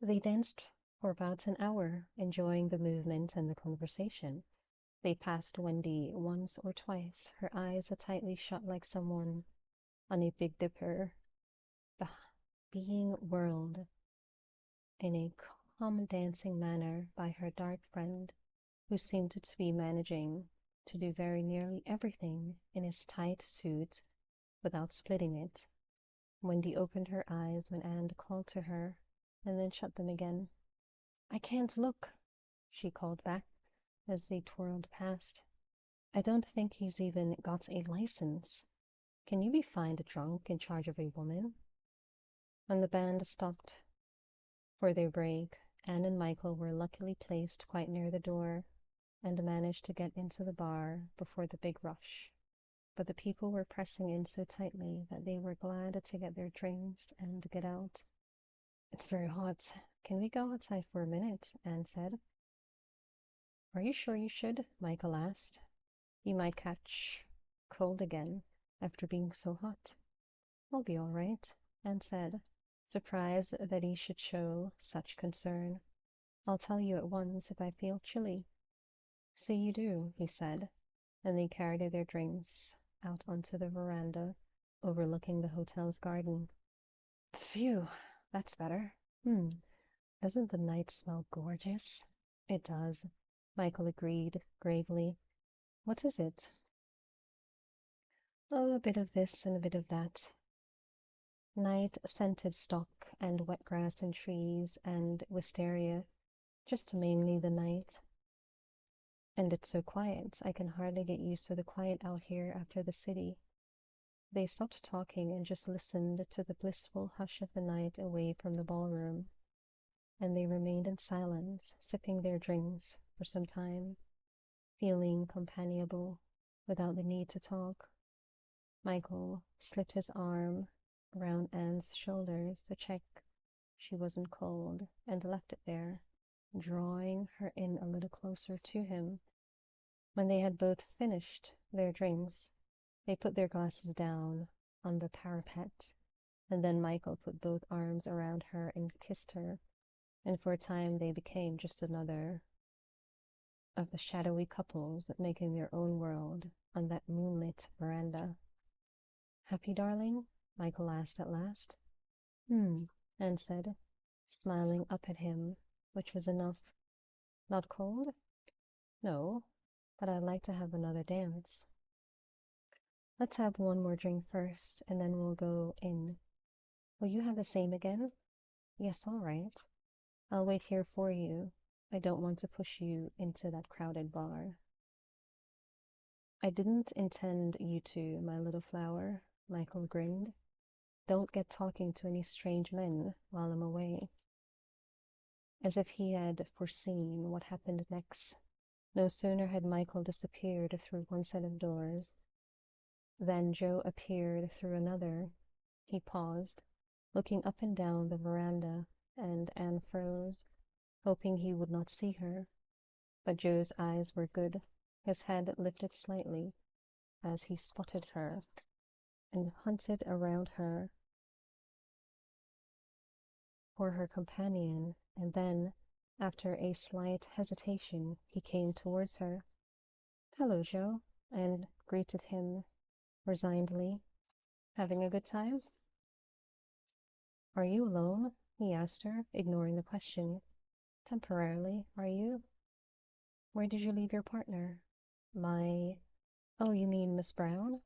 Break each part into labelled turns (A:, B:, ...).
A: They danced for about an hour, enjoying the movement and the conversation. They passed Wendy once or twice, her eyes tightly shut like someone on a Big Dipper, being whirled in a calm dancing manner by her dark friend, who seemed to be managing to do very nearly everything in his tight suit without splitting it. Wendy opened her eyes when Anne called to her, and then shut them again. "I can't look," she called back as they twirled past. "I don't think he's even got a license. Can you be fined drunk in charge of a woman?" When the band stopped for their break, Anne and Michael were luckily placed quite near the door and managed to get into the bar before the big rush. But the people were pressing in so tightly that they were glad to get their drinks and get out. "It's very hot. Can we go outside for a minute?" Anne said. "Are you sure you should?" Michael asked. "You might catch cold again after being so hot." "I'll be all right," Anne said, surprised that he should show such concern. "I'll tell you at once if I feel chilly." "So you do," he said, and they carried their drinks out onto the veranda overlooking the hotel's garden. "Phew, that's better. Doesn't the night smell gorgeous?" "It does," Michael agreed gravely. "What is it?" "Oh, a bit of this and a bit of that. Night-scented stock and wet grass and trees and wisteria, just mainly the night. And it's so quiet, I can hardly get used to the quiet out here after the city." They stopped talking and just listened to the blissful hush of the night away from the ballroom, and they remained in silence, sipping their drinks for some time, feeling companionable without the need to talk. Michael slipped his arm around Anne's shoulders to check she wasn't cold, and left it there, drawing her in a little closer to him. When they had both finished their drinks, they put their glasses down on the parapet, and then Michael put both arms around her and kissed her, and for a time they became just another of the shadowy couples making their own world on that moonlit veranda. "Happy, darling?" Michael asked at last. Anne said, smiling up at him, which was enough. "Not cold?" "No, but I'd like to have another dance." "Let's have one more drink first, and then we'll go in. Will you have the same again?" "Yes, all right. I'll wait here for you. I don't want to push you into that crowded bar." "I didn't intend you to, my little flower," Michael grinned. "Don't get talking to any strange men while I'm away." As if he had foreseen what happened next, no sooner had Michael disappeared through one set of doors than Joe appeared through another. He paused, looking up and down the veranda, and Anne froze, hoping he would not see her. But Joe's eyes were good, his head lifted slightly as he spotted her and hunted around her for her companion, and then, after a slight hesitation, he came towards her. "Hello, Joe," and greeted him resignedly. "Having a good time?" "Are you alone?" he asked her, ignoring the question. "Temporarily. Are you?" "Where did you leave your partner?" "My— Oh, you mean Miss Brown?"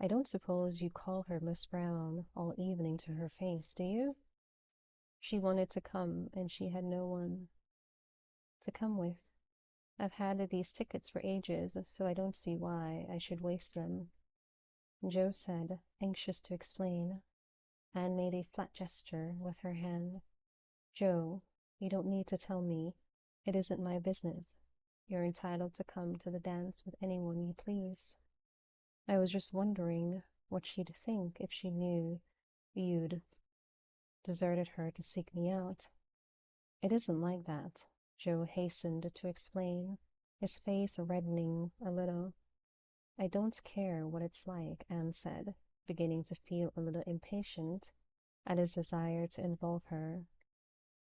A: "I don't suppose you call her Miss Brown all evening to her face, do you?" "She wanted to come, and she had no one to come with. I've had these tickets for ages, so I don't see why I should waste them," Joe said, anxious to explain. Anne made a flat gesture with her hand. "Joe, you don't need to tell me. It isn't my business. You're entitled to come to the dance with anyone you please. I was just wondering what she'd think if she knew you'd deserted her to seek me out." "It isn't like that," Joe hastened to explain, his face reddening a little. "I don't care what it's like," Anne said, beginning to feel a little impatient at his desire to involve her.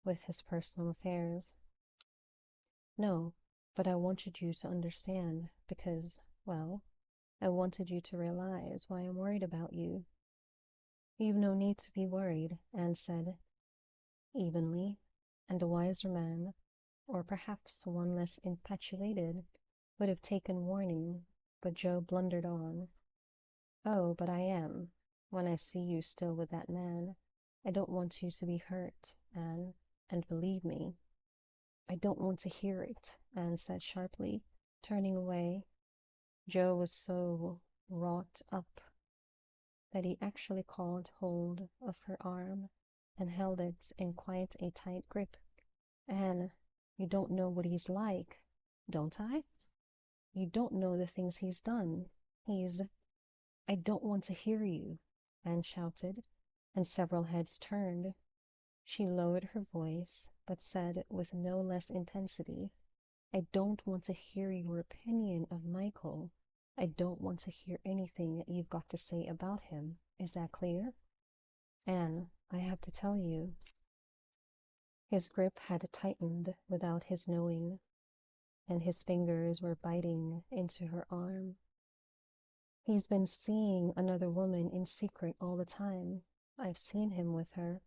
A: with his personal affairs. No, but I wanted you to understand because, well, I wanted you to realize why I'm worried about you. You've no need to be worried, Anne said, evenly, and a wiser man, or perhaps one less infatuated, would have taken warning, but Joe blundered on. Oh, but I am. When I see you still with that man, I don't want you to be hurt, Anne, and believe me, I don't want to hear it, Anne said sharply, turning away. Joe was so wrought up that he actually caught hold of her arm and held it in quite a tight grip. Anne, you don't know what he's like, don't I? You don't know the things he's done. I don't want to hear you, Anne shouted, and several heads turned. She lowered her voice, but said with no less intensity, I don't want to hear your opinion of Michael. I don't want to hear anything you've got to say about him. Is that clear? Anne, I have to tell you. His grip had tightened without his knowing, and his fingers were biting into her arm. He's been seeing another woman in secret all the time. I've seen him with her.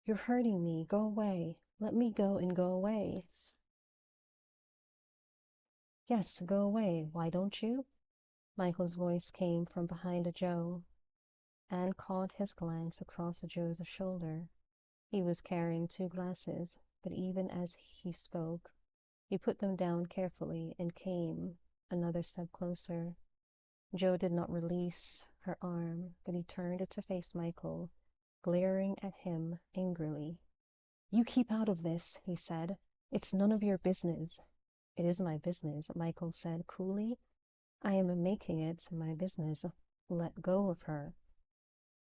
A: You're hurting me. Go away. Let me go and go away. Yes, go away. Why don't you? Michael's voice came from behind Joe. Anne caught his glance across Joe's shoulder. He was carrying 2 glasses, but even as he spoke, he put them down carefully and came another step closer. Joe did not release her arm, but he turned to face Michael, glaring at him angrily. You keep out of this, he said. It's none of your business. It is my business, Michael said coolly. I am making it my business. Let go of her.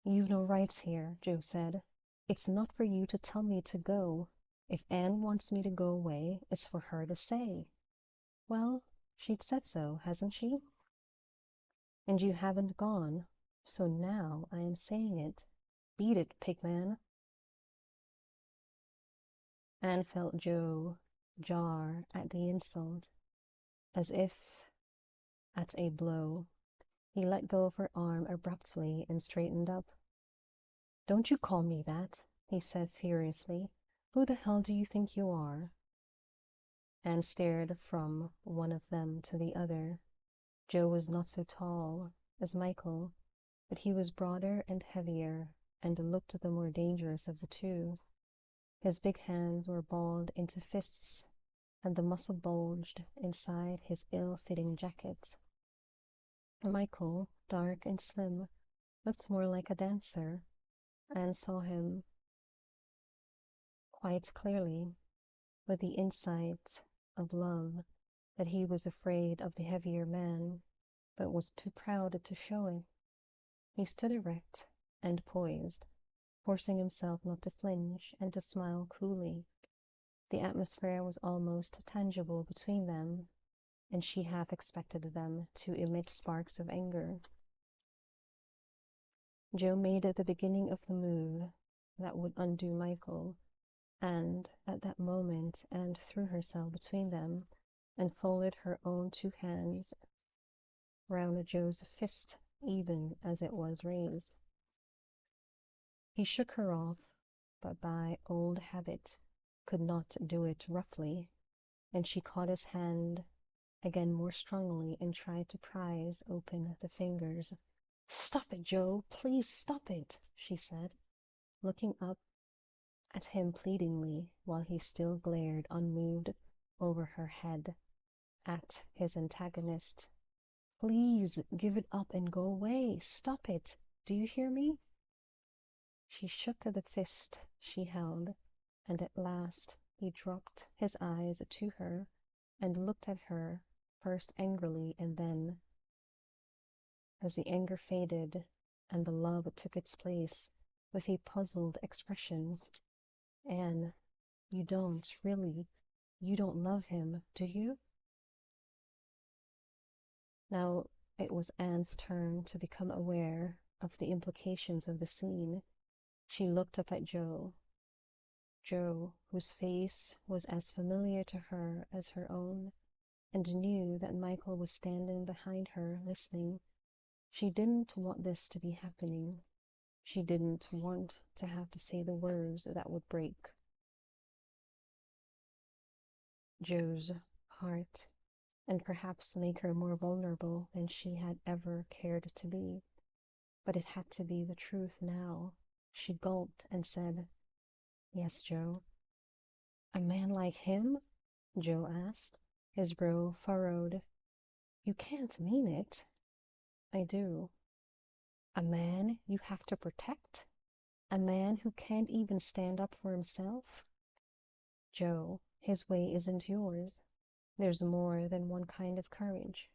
A: You've no rights here, Joe said. It's not for you to tell me to go. If Anne wants me to go away, it's for her to say. Well, she'd said so, hasn't she? And you haven't gone, so now I am saying it. Beat it, pigman. Anne felt Joe jar at the insult, as if at a blow. He let go of her arm abruptly and straightened up. Don't you call me that, he said furiously. Who the hell do you think you are? Anne stared from one of them to the other. Joe was not so tall as Michael, but he was broader and heavier, and looked the more dangerous of the two. His big hands were balled into fists, and the muscle bulged inside his ill-fitting jacket. Michael, dark and slim, looked more like a dancer. Anne saw him quite clearly, with the insight of love, that he was afraid of the heavier man, but was too proud to show it. He stood erect and poised, forcing himself not to flinch and to smile coolly. The atmosphere was almost tangible between them, and she half expected them to emit sparks of anger. Joe made the beginning of the move that would undo Michael, and at that moment Anne threw herself between them and folded her own 2 hands round Joe's fist, even as it was raised. He shook her off, but by old habit could not do it roughly, and she caught his hand again more strongly and tried to prise open the fingers. Stop it, Joe, please stop it, she said, looking up at him pleadingly while he still glared unmoved over her head at his antagonist. Please give it up and go away. Stop it. Do you hear me? She shook the fist she held, and at last he dropped his eyes to her and looked at her first angrily and then, as the anger faded and the love took its place, with a puzzled expression. Anne, you don't love him, do you? Now it was Anne's turn to become aware of the implications of the scene. She looked up at Joe. Jo, whose face was as familiar to her as her own, and knew that Michael was standing behind her listening. She didn't want this to be happening. She didn't want to have to say the words that would break Jo's heart, and perhaps make her more vulnerable than she had ever cared to be. But it had to be the truth now. She gulped and said, "Yes, Jo." "A man like him?" Jo asked, his brow furrowed. "You can't mean it." "I do." "A man you have to protect? A man who can't even stand up for himself?" "Jo, his way isn't yours. There's more than one kind of courage.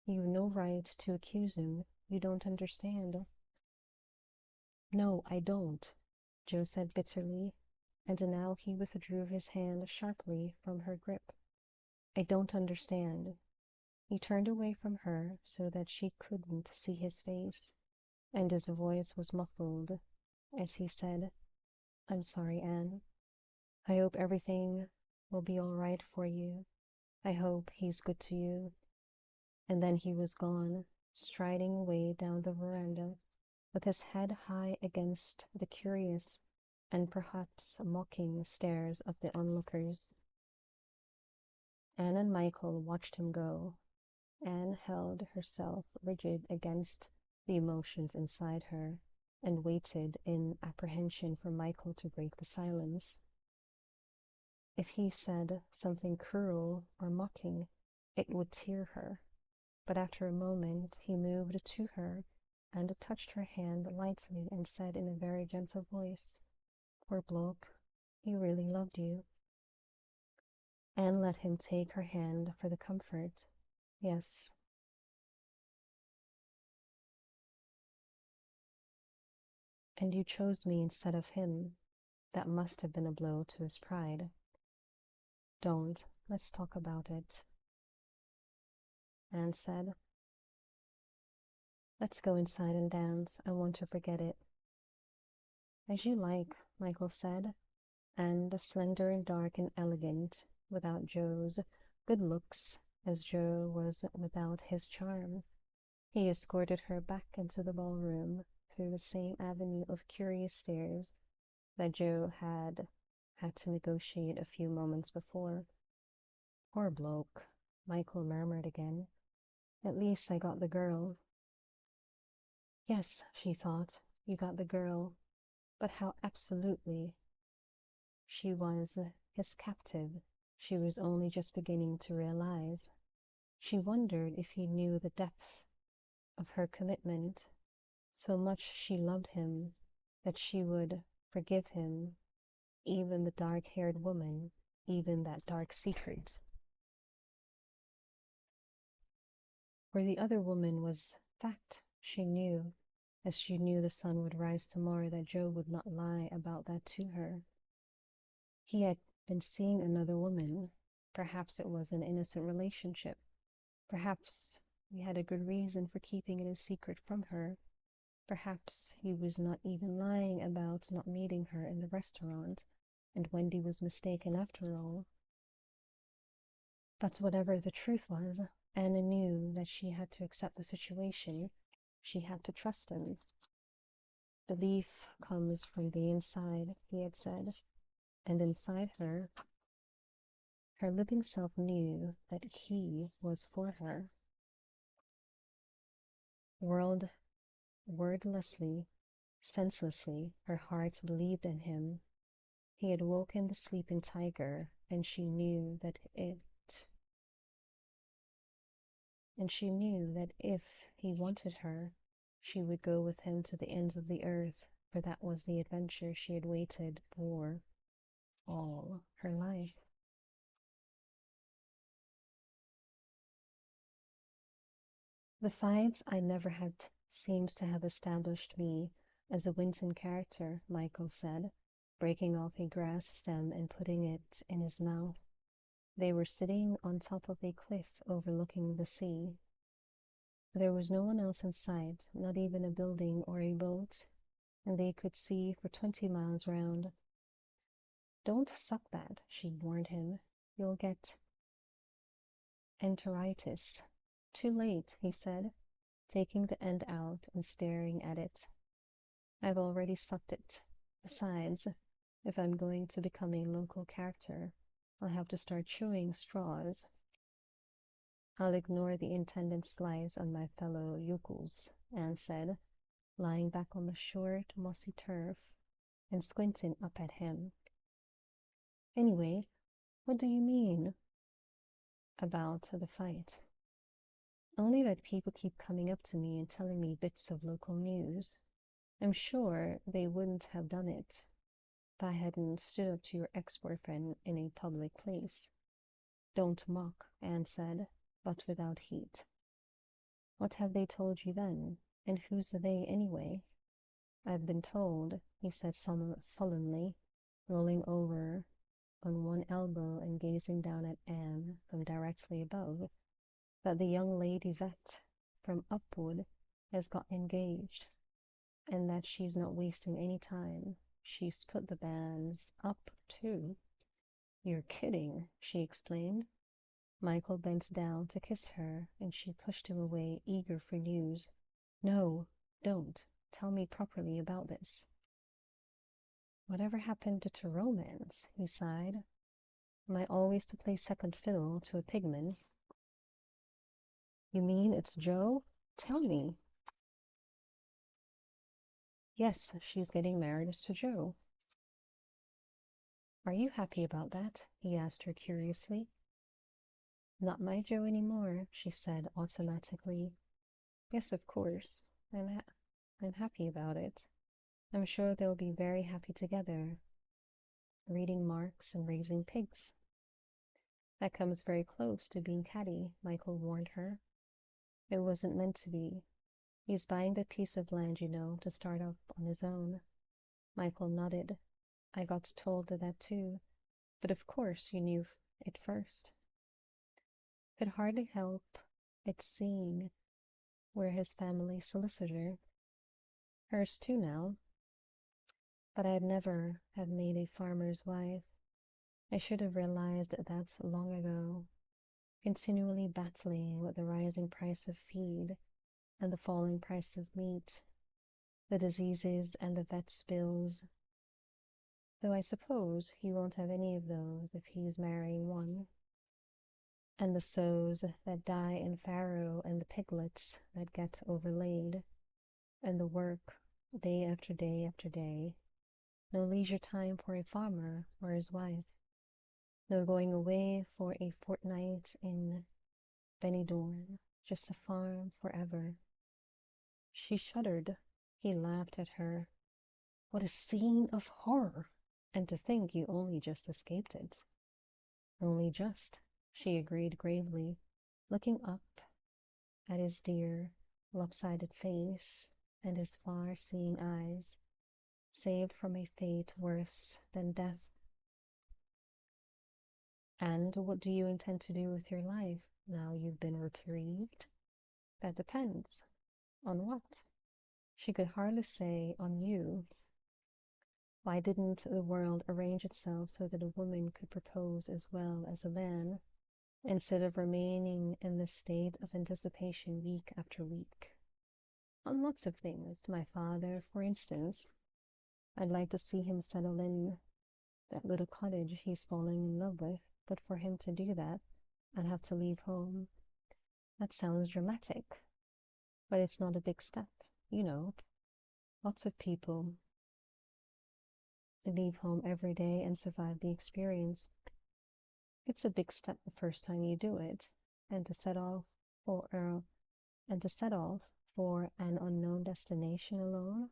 A: You've no right to accuse him. You don't understand." "No, I don't," Jo said bitterly, and now he withdrew his hand sharply from her grip. "I don't understand." He turned away from her so that she couldn't see his face, and his voice was muffled as he said, "I'm sorry, Anne. I hope everything will be all right for you. I hope he's good to you." And then he was gone, striding away down the veranda, with his head high against the curious and perhaps mocking stares of the onlookers. Anne and Michael watched him go. Anne held herself rigid against the emotions inside her and waited in apprehension for Michael to break the silence. If he said something cruel or mocking, it would tear her. But after a moment he moved to her and touched her hand lightly and said in a very gentle voice, "Poor bloke, he really loved you." Anne let him take her hand for the comfort. "Yes." "And you chose me instead of him. That must have been a blow to his pride." "Don't. Let's talk about it," Anne said. "Let's go inside and dance. I want to forget it." "As you like," Michael said, and slender and dark and elegant, without Jo's good looks as Jo was without his charm, he escorted her back into the ballroom through the same avenue of curious stairs that Jo had to negotiate a few moments before. "Poor bloke," Michael murmured again. "At least I got the girl." Yes, she thought, you got the girl, but how absolutely. She was his captive, she was only just beginning to realize. She wondered if he knew the depth of her commitment. So much she loved him that she would forgive him, even the dark-haired woman, even that dark secret. For the other woman was fact, she knew, as she knew the sun would rise tomorrow, that Jo would not lie about that to her. He had been seeing another woman. Perhaps it was an innocent relationship. Perhaps he had a good reason for keeping it a secret from her. Perhaps he was not even lying about not meeting her in the restaurant, and Wendy was mistaken after all. But whatever the truth was, Anna knew that she had to accept the situation. She had to trust him. "Belief comes from the inside," he had said, and inside her, her living self knew that he was for her. Wordlessly, senselessly, her heart believed in him. He had woken the sleeping tiger, and she knew that if he wanted her, she would go with him to the ends of the earth, for that was the adventure she had waited for all her life. "The fights I never had seems to have established me as a Winton character," Michael said, breaking off a grass stem and putting it in his mouth. They were sitting on top of a cliff overlooking the sea. There was no one else in sight, not even a building or a boat, and they could see for 20 miles round. Don't suck that, she warned him. You'll get enteritis. Too late, he said, taking the end out and staring at it. I've already sucked it. Besides, if I'm going to become a local character, I'll have to start chewing straws. I'll ignore the intended slice on my fellow yokels, Anne said, lying back on the short, mossy turf and squinting up at him. Anyway, what do you mean about the fight? Only that people keep coming up to me and telling me bits of local news. I'm sure they wouldn't have done it if I hadn't stood up to your ex-boyfriend in a public place. Don't mock, Anne said, but without heat. What have they told you then? And who's they anyway? I've been told, he said solemnly, rolling over on one elbow and gazing down at Anne from directly above, that the young lady vet from Upwood has got engaged, and that she's not wasting any time. She's put the banns up, too. You're kidding, she explained. Michael bent down to kiss her, and she pushed him away, eager for news. No, don't. Tell me properly about this. Whatever happened to romance? He sighed. Am I always to play second fiddle to a pigman? You mean it's Joe? Tell me. Yes, she's getting married to Joe. Are you happy about that? He asked her curiously. Not my Joe anymore, she said automatically. Yes, of course. I'm happy about it. I'm sure they'll be very happy together, reading Marx and raising pigs. That comes very close to being catty, Michael warned her. It wasn't meant to be. He's buying that piece of land, you know, to start up on his own. Michael nodded. I got told that too, but of course you knew it first. Could hardly help it seeing we're his family solicitor. Hers too now. But I'd never have made a farmer's wife. I should have realized that long ago, continually battling with the rising price of feed and the falling price of meat, the diseases and the vet's bills. Though I suppose he won't have any of those if he's marrying one. And the sows that die in farrow and the piglets that get overlaid, and the work day after day after day. No leisure time for a farmer or his wife. No going away for a fortnight in Benidorm, just a farm forever. She shuddered. He laughed at her. What a scene of horror! And to think you only just escaped it. Only just, she agreed gravely, looking up at his dear, lopsided face and his far-seeing eyes, saved from a fate worse than death. And what do you intend to do with your life now you've been reprieved? That depends. On what? She could hardly say on you. Why didn't the world arrange itself so that a woman could propose as well as a man, instead of remaining in this state of anticipation week after week? On lots of things. My father, for instance. I'd like to see him settle in that little cottage he's falling in love with, but for him to do that, I'd have to leave home. That sounds dramatic, but it's not a big step, you know. Lots of people leave home every day and survive the experience. It's a big step the first time you do it, and to set off for an unknown destination alone.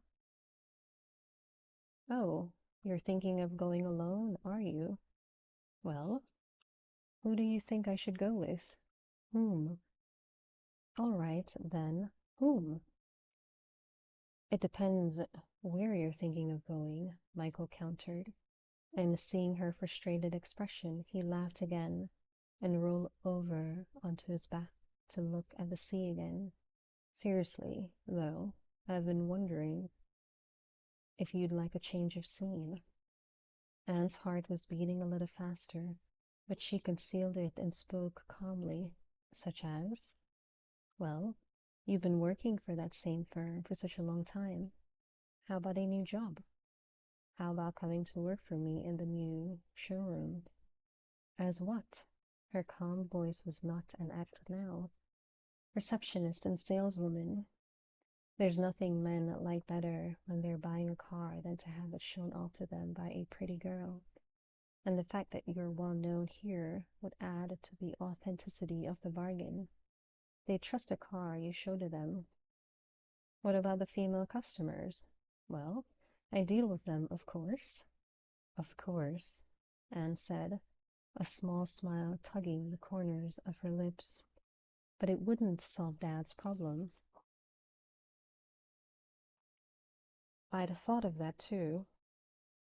A: Oh, you're thinking of going alone, are you? Well, who do you think I should go with? Whom? All right, then, whom? It depends where you're thinking of going, Michael countered, and seeing her frustrated expression, he laughed again and rolled over onto his back to look at the sea again. Seriously, though, I've been wondering if you'd like a change of scene. Anne's heart was beating a little faster, but she concealed it and spoke calmly, such as, well, you've been working for that same firm for such a long time. How about a new job? How about coming to work for me in the new showroom? As what? Her calm voice was not an act now. Receptionist and saleswoman. There's nothing men like better when they're buying a car than to have it shown off to them by a pretty girl. And the fact that you're well known here would add to the authenticity of the bargain. They trust a car you show to them. What about the female customers? Well, I deal with them, of course. Of course, Anne said, a small smile tugging the corners of her lips. But it wouldn't solve Dad's problem. I'd thought of that too.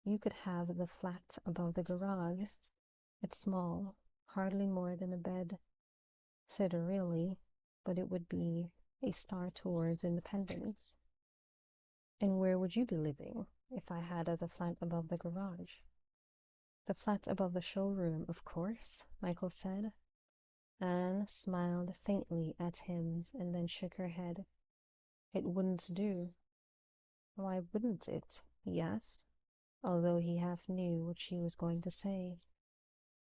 A: You could have the flat above the garage. It's small, hardly more than a bed, sitter really, but it would be a start towards independence. And where would you be living if I had the flat above the garage? The flat above the showroom, of course, Michael said. Anne smiled faintly at him and then shook her head. It wouldn't do. Why wouldn't it? He asked, although he half knew what she was going to say.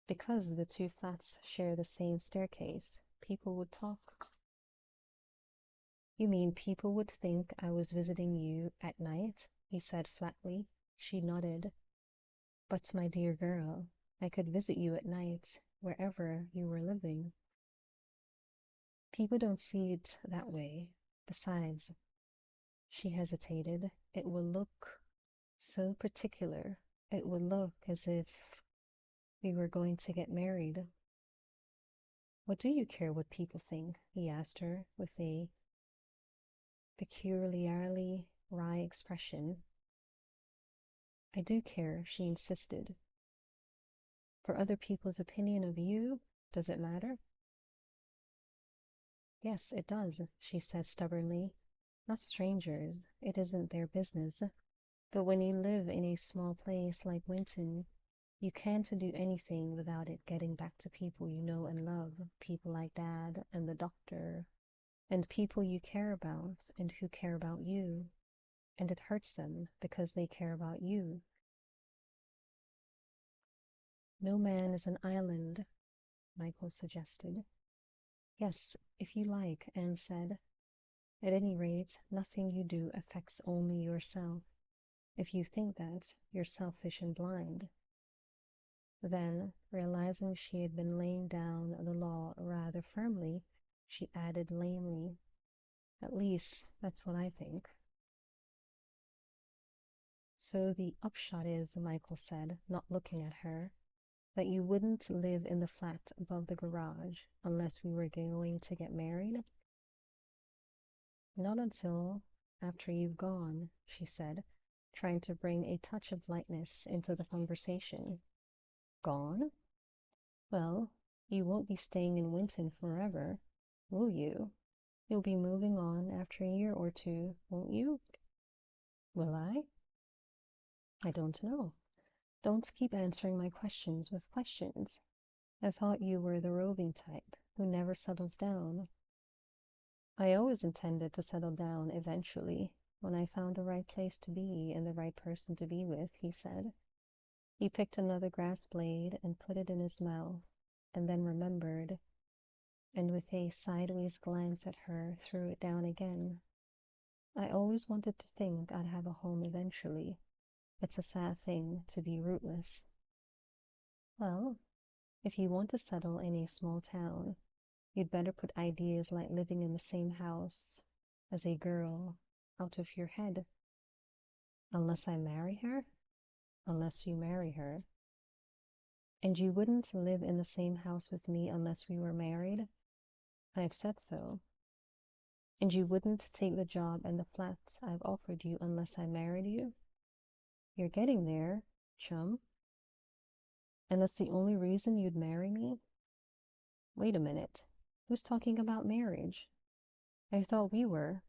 A: Because the two flats share the same staircase, people would talk. You mean people would think I was visiting you at night? He said flatly. She nodded. But, my dear girl, I could visit you at night, wherever you were living. People don't see it that way. Besides, she hesitated, it will look so particular. It would look as if we were going to get married. What do you care what people think? He asked her with a peculiarly wry expression. I do care, she insisted. For other people's opinion of you, does it matter? Yes, it does, she said stubbornly. Not strangers. It isn't their business. But when you live in a small place like Winton, you can't do anything without it getting back to people you know and love, people like Dad and the doctor, and people you care about and who care about you, and it hurts them because they care about you. No man is an island, Michael suggested. Yes, if you like, Anne said. At any rate, nothing you do affects only yourself. If you think that, you're selfish and blind. Then, realizing she had been laying down the law rather firmly, she added lamely, at least, that's what I think. So the upshot is, Michael said, not looking at her, that you wouldn't live in the flat above the garage unless we were going to get married? Not until after you've gone, she said, trying to bring a touch of lightness into the conversation. Gone? Well, you won't be staying in Winton forever, will you? You'll be moving on after a year or two, won't you? Will I? I don't know. Don't keep answering my questions with questions. I thought you were the roving type who never settles down. I always intended to settle down eventually, when I found the right place to be and the right person to be with, he said. He picked another grass blade and put it in his mouth, and then remembered, and with a sideways glance at her, threw it down again. I always wanted to think I'd have a home eventually. It's a sad thing to be rootless. Well, if you want to settle in a small town, you'd better put ideas like living in the same house as a girl out of your head. Unless I marry her? Unless you marry her. And you wouldn't live in the same house with me unless we were married? I've said so. And you wouldn't take the job and the flat I've offered you unless I married you? You're getting there, chum. And that's the only reason you'd marry me? Wait a minute. Who's talking about marriage? I thought we were.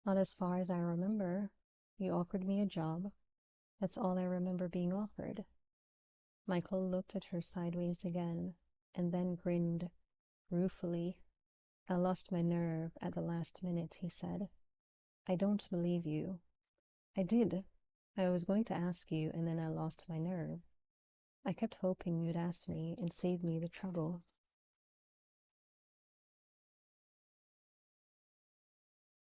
A: Not as far as I remember. You offered me a job. That's all I remember being offered. Michael looked at her sideways again, and then grinned ruefully. I lost my nerve at the last minute, he said. I don't believe you. I did. I was going to ask you, and then I lost my nerve. I kept hoping you'd ask me and save me the trouble.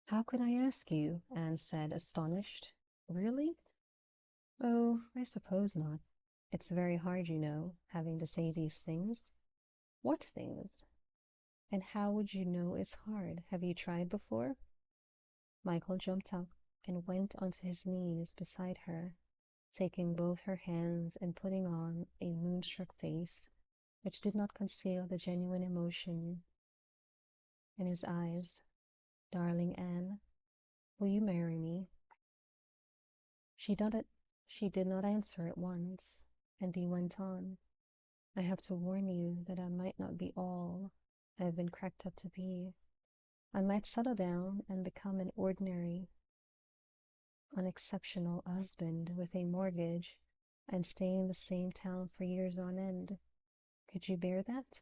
A: How could I ask you? Anne said, astonished. Really? Oh, I suppose not. It's very hard, you know, having to say these things. What things? And how would you know it's hard? Have you tried before? Michael jumped up and went onto his knees beside her, taking both her hands and putting on a moonstruck face which did not conceal the genuine emotion in his eyes. Darling Anne, will you marry me? She did, she did not answer at once, and he went on. I have to warn you that I might not be all I've been cracked up to be. I might settle down and become an ordinary, unexceptional husband with a mortgage and stay in the same town for years on end. Could you bear that?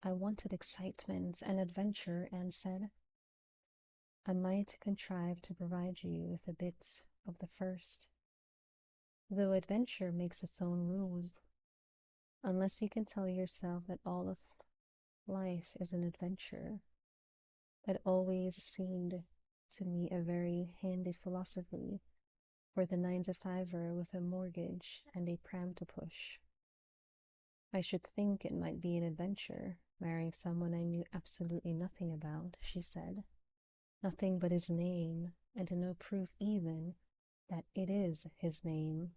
A: I wanted excitement and adventure, Anne said. I might contrive to provide you with a bit of the first, though adventure makes its own rules, unless you can tell yourself that all of life is an adventure. That always seemed to me a very handy philosophy for the 9-to-5er with a mortgage and a pram to push. I should think it might be an adventure, marrying someone I knew absolutely nothing about, she said. Nothing but his name, and no proof even that it is his name.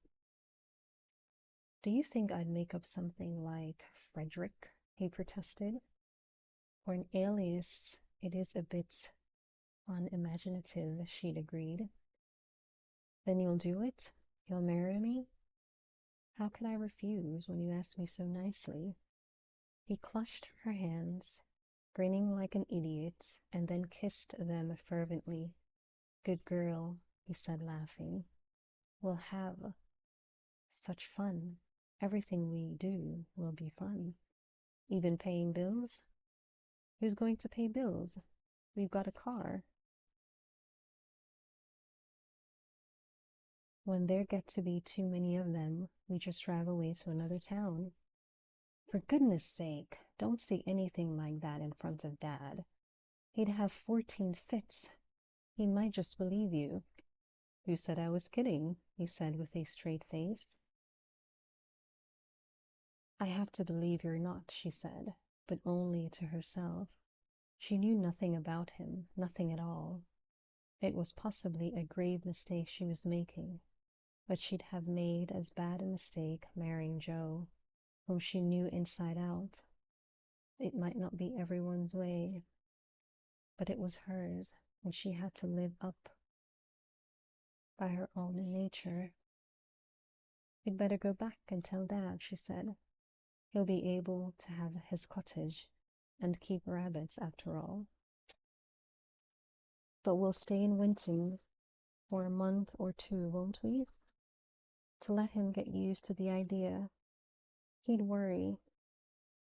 A: Do you think I'd make up something like Frederick? He protested. For an alias, it is a bit unimaginative, she'd agreed. Then you'll do it? You'll marry me? How could I refuse when you ask me so nicely? He clutched her hands, grinning like an idiot, and then kissed them fervently. Good girl, he said, laughing. We'll have such fun. Everything we do will be fun. Even paying bills? Who's going to pay bills? We've got a car. When there get to be too many of them, we just drive away to another town. For goodness sake, don't say anything like that in front of Dad. He'd have 14 fits. He might just believe you. You said I was kidding, he said with a straight face. I have to believe you're not, she said, but only to herself. She knew nothing about him, nothing at all. It was possibly a grave mistake she was making, but she'd have made as bad a mistake marrying Joe, whom she knew inside out. It might not be everyone's way, but it was hers, and she had to live up by her own nature. You'd better go back and tell Dad, she said. He'll be able to have his cottage and keep rabbits after all. But we'll stay in Winton for a month or two, won't we? To let him get used to the idea. He'd worry.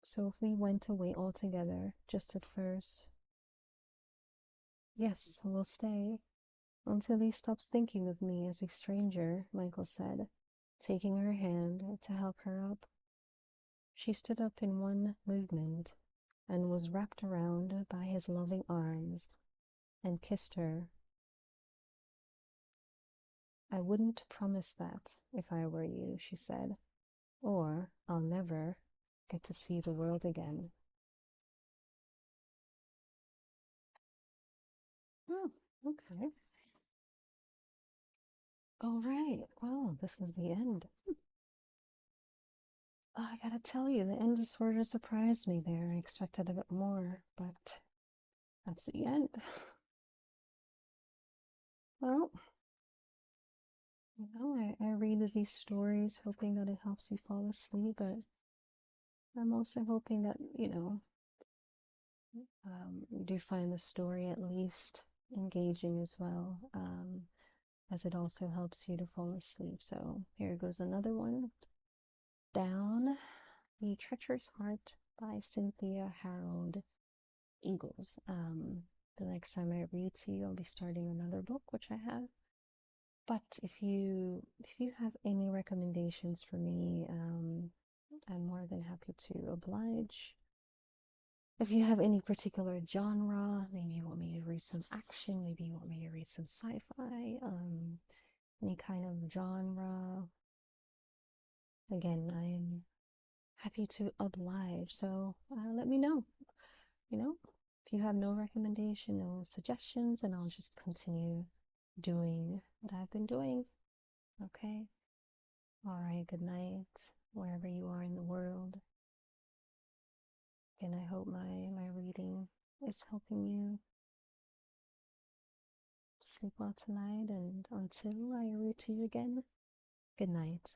A: So if we went away altogether, just at first. Yes, we'll stay. Until he stops thinking of me as a stranger, Michael said, taking her hand to help her up. She stood up in one movement and was wrapped around by his loving arms and kissed her. I wouldn't promise that if I were you, she said, or I'll never get to see the world again. Oh, okay. All right. Well, this is the end. Oh, I gotta tell you, the end sort of surprised me there. I expected a bit more, but that's the end. Well, I read these stories hoping that it helps you fall asleep, but I'm also hoping that, you do find the story at least engaging as well. as it also helps you to fall asleep. So here goes another one. Down, The Treacherous Heart by Cynthia Harrod-Eagles. The next time I read to you, I'll be starting another book, which I have. But if you have any recommendations for me, I'm more than happy to oblige. If you have any particular genre, maybe you want me to read some action, maybe you want me to read some sci-fi, any kind of genre. Again, I am happy to oblige. So let me know. If you have no recommendation, no suggestions, and I'll just continue doing what I've been doing. Okay? Alright, good night, wherever you are in the world. And I hope my reading is helping you sleep well tonight, and until I read to you again, good night.